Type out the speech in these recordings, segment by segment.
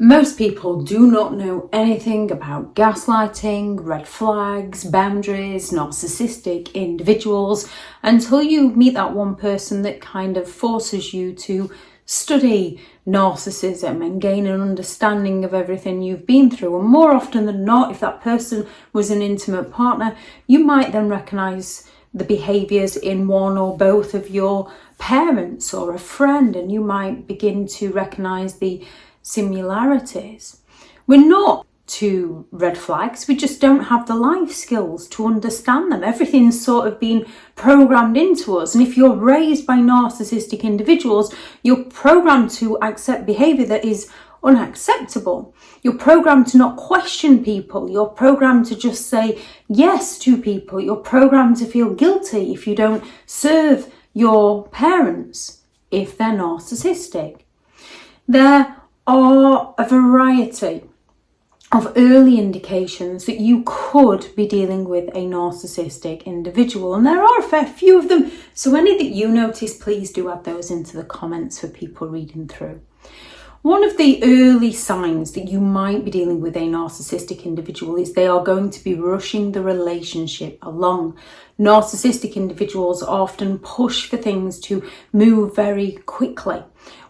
Most people do not know anything about gaslighting, red flags, boundaries, narcissistic individuals until you meet that one person that kind of forces you to study narcissism and gain an understanding of everything you've been through. And more often than not, if that person was an intimate partner, you might then recognise the behaviours in one or both of your parents or a friend, and you might begin to recognise the similarities. We're not two red flags, we just don't have the life skills to understand them. Everything's sort of been programmed into us, and if you're raised by narcissistic individuals, you're programmed to accept behaviour that is unacceptable. You're programmed to not question people. You're programmed to just say yes to people. You're programmed to feel guilty if you don't serve your parents if they're narcissistic. There are a variety of early indications that you could be dealing with a narcissistic individual, and there are a fair few of them, so any that you notice, please do add those into the comments for people reading through. One of the early signs that you might be dealing with a narcissistic individual is they are going to be rushing the relationship along. Narcissistic individuals often push for things to move very quickly,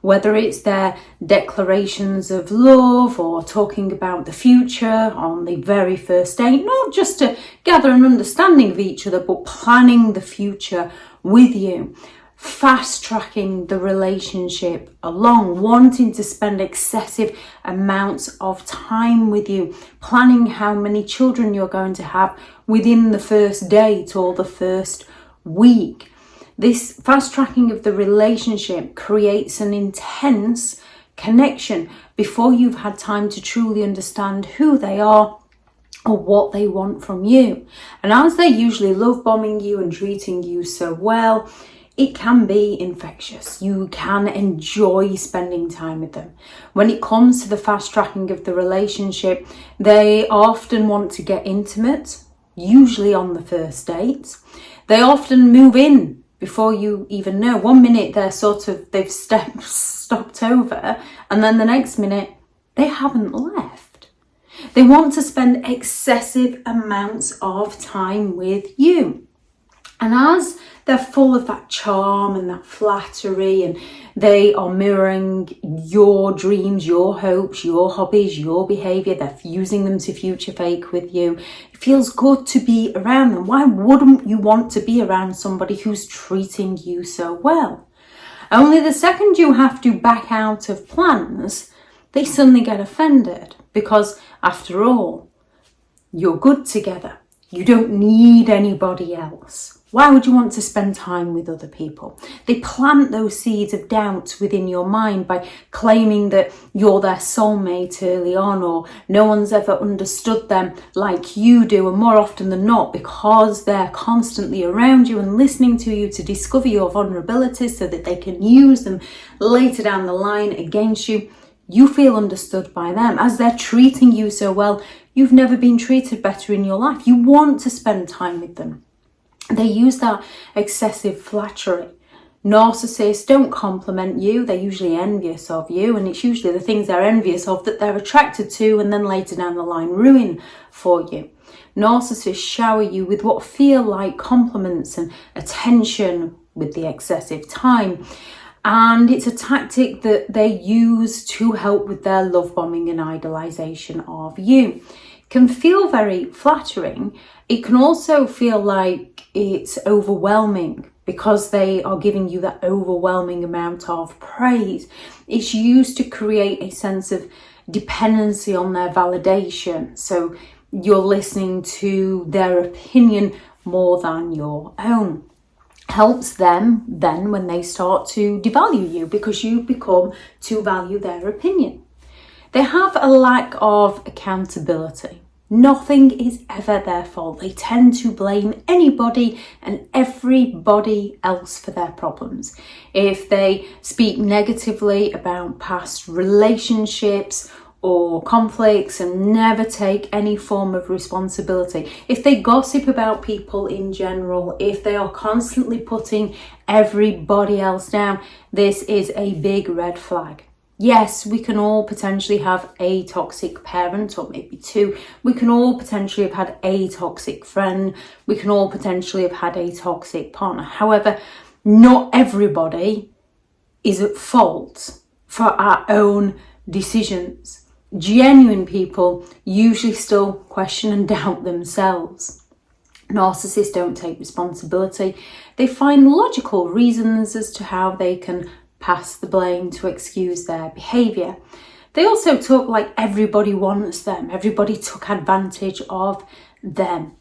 whether it's their declarations of love or talking about the future on the very first date, not just to gather an understanding of each other, but planning the future with you. Fast tracking the relationship along, wanting to spend excessive amounts of time with you, planning how many children you're going to have within the first date or the first week. This fast tracking of the relationship creates an intense connection before you've had time to truly understand who they are or what they want from you. And as they're usually love bombing you and treating you so well, it can be infectious. You can enjoy spending time with them. When it comes to the fast tracking of the relationship, they often want to get intimate, usually on the first date. They often move in before you even know. 1 minute they've stopped over, and then the next minute they haven't left. They want to spend excessive amounts of time with you. And as they're full of that charm and that flattery, and they are mirroring your dreams, your hopes, your hobbies, your behaviour, they're using them to future fake with you. It feels good to be around them. Why wouldn't you want to be around somebody who's treating you so well? Only the second you have to back out of plans, they suddenly get offended, because after all, you're good together. You don't need anybody else. Why would you want to spend time with other people? They plant those seeds of doubt within your mind by claiming that you're their soulmate early on, or no one's ever understood them like you do. And more often than not, because they're constantly around you and listening to you to discover your vulnerabilities so that they can use them later down the line against you, you feel understood by them. As they're treating you so well, you've never been treated better in your life. You want to spend time with them. They use that excessive flattery. Narcissists don't compliment you, they're usually envious of you, and it's usually the things they're envious of that they're attracted to and then later down the line ruin for you. Narcissists shower you with what feel like compliments and attention with the excessive time. And it's a tactic that they use to help with their love bombing and idolization of you. It can feel very flattering. It can also feel like it's overwhelming because they are giving you that overwhelming amount of praise. It's used to create a sense of dependency on their validation. So you're listening to their opinion more than your own. Helps them then when they start to devalue you, because you become to value their opinion. They have a lack of accountability. Nothing is ever their fault. They tend to blame anybody and everybody else for their problems. If they speak negatively about past relationships or conflicts and never take any form of responsibility, if they gossip about people in general, if they are constantly putting everybody else down, this is a big red flag. Yes, we can all potentially have a toxic parent, or maybe two. We can all potentially have had a toxic friend. We can all potentially have had a toxic partner. However, not everybody is at fault for our own decisions. Genuine people usually still question and doubt themselves. Narcissists don't take responsibility. They find logical reasons as to how they can pass the blame to excuse their behaviour. They also talk like everybody wants them. Everybody took advantage of them.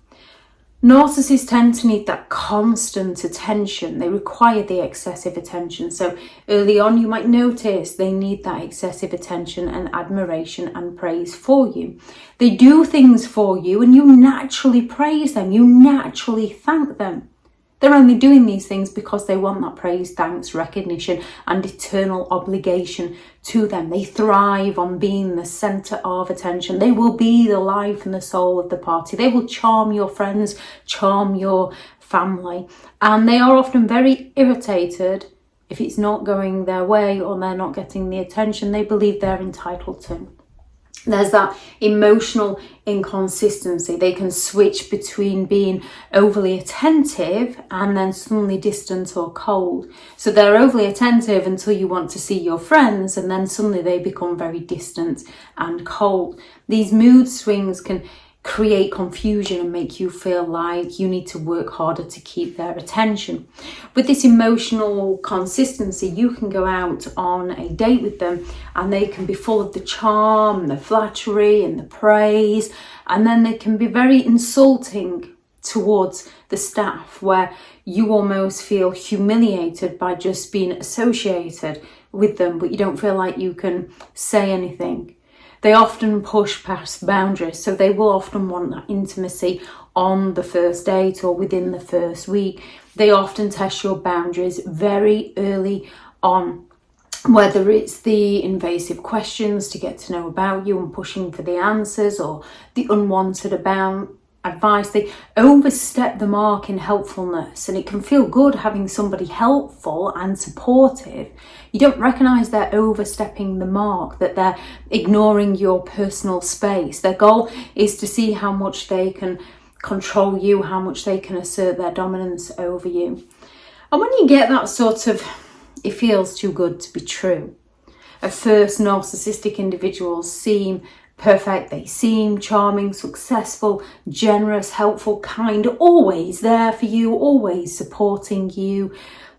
Narcissists tend to need that constant attention. They require the excessive attention. So early on, you might notice they need that excessive attention and admiration and praise for you. They do things for you and you naturally praise them. You naturally thank them. They're only doing these things because they want that praise, thanks, recognition, and eternal obligation to them. They thrive on being the centre of attention. They will be the life and the soul of the party. They will charm your friends, charm your family. And they are often very irritated if it's not going their way or they're not getting the attention they believe they're entitled to. There's that emotional inconsistency. They can switch between being overly attentive and then suddenly distant or cold. So they're overly attentive until you want to see your friends, and then suddenly they become very distant and cold. These mood swings can create confusion and make you feel like you need to work harder to keep their attention. With this emotional consistency, you can go out on a date with them and they can be full of the charm, the flattery and the praise, and then they can be very insulting towards the staff, where you almost feel humiliated by just being associated with them, but you don't feel like you can say anything. They often push past boundaries, so they will often want that intimacy on the first date or within the first week. They often test your boundaries very early on, whether it's the invasive questions to get to know about you and pushing for the answers, or the unwanted advice. They overstep the mark in helpfulness, and it can feel good having somebody helpful and supportive. You don't recognise they're overstepping the mark, that they're ignoring your personal space. Their goal is to see how much they can control you, how much they can assert their dominance over you. And when you get that sort of, it feels too good to be true. At first, narcissistic individuals seem perfect. They seem charming, successful, generous, helpful, kind, always there for you, always supporting you.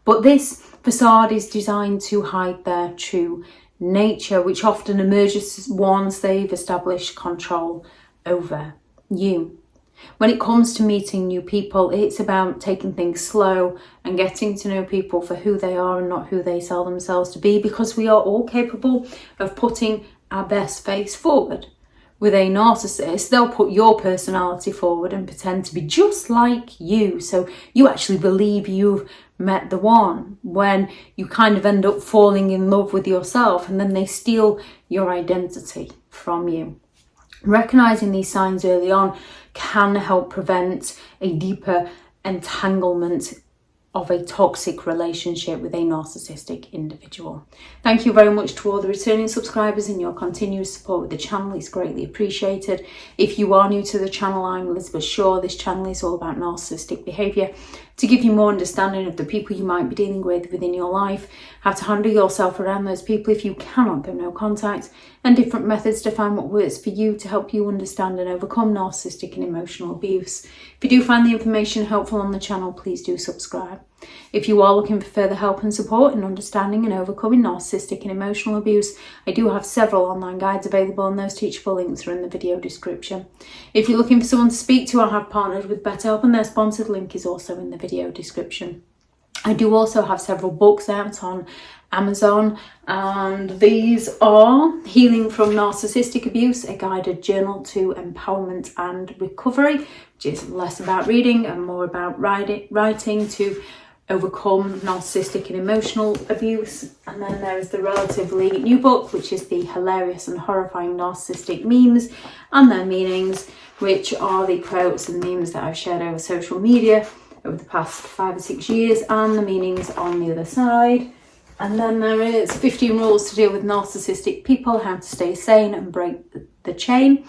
But this facade is designed to hide their true nature, which often emerges once they've established control over you. When it comes to meeting new people, it's about taking things slow and getting to know people for who they are and not who they sell themselves to be, because we are all capable of putting our best face forward. With a narcissist, they'll put your personality forward and pretend to be just like you, so you actually believe you've met the one, when you kind of end up falling in love with yourself, and then they steal your identity from you. Recognising these signs early on can help prevent a deeper entanglement of a toxic relationship with a narcissistic individual. Thank you very much to all the returning subscribers, and your continuous support with the channel is greatly appreciated. If you are new to the channel, I'm Elizabeth Shaw. This channel is all about narcissistic behaviour, to give you more understanding of the people you might be dealing with within your life, how to handle yourself around those people if you cannot go no contact, and different methods to find what works for you to help you understand and overcome narcissistic and emotional abuse. If you do find the information helpful on the channel, please do subscribe. If you are looking for further help and support in understanding and overcoming narcissistic and emotional abuse, I do have several online guides available, and those teachable links are in the video description. If you're looking for someone to speak to, I have partnered with BetterHelp, and their sponsored link is also in the video description. I do also have several books out on Amazon, and these are Healing from Narcissistic Abuse, a guided journal to empowerment and recovery, which is less about reading and more about writing to overcome narcissistic and emotional abuse. And then there is the relatively new book, which is the hilarious and horrifying narcissistic memes and their meanings, which are the quotes and memes that I've shared over social media over the past 5 or 6 years, and the meanings on the other side. And then there is 15 rules to deal with narcissistic people, how to stay sane and break the chain.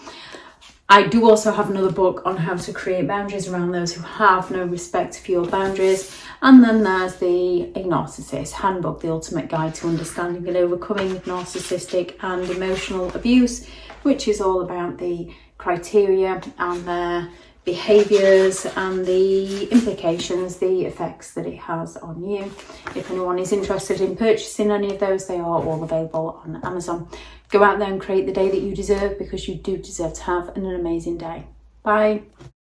I do also have another book on how to create boundaries around those who have no respect for your boundaries. And then there's the Narcissists Handbook, the ultimate guide to understanding and overcoming narcissistic and emotional abuse, which is all about the criteria and their behaviours and the implications, the effects that it has on you. If anyone is interested in purchasing any of those, they are all available on Amazon. Go out there and create the day that you deserve, because you do deserve to have an amazing day. Bye.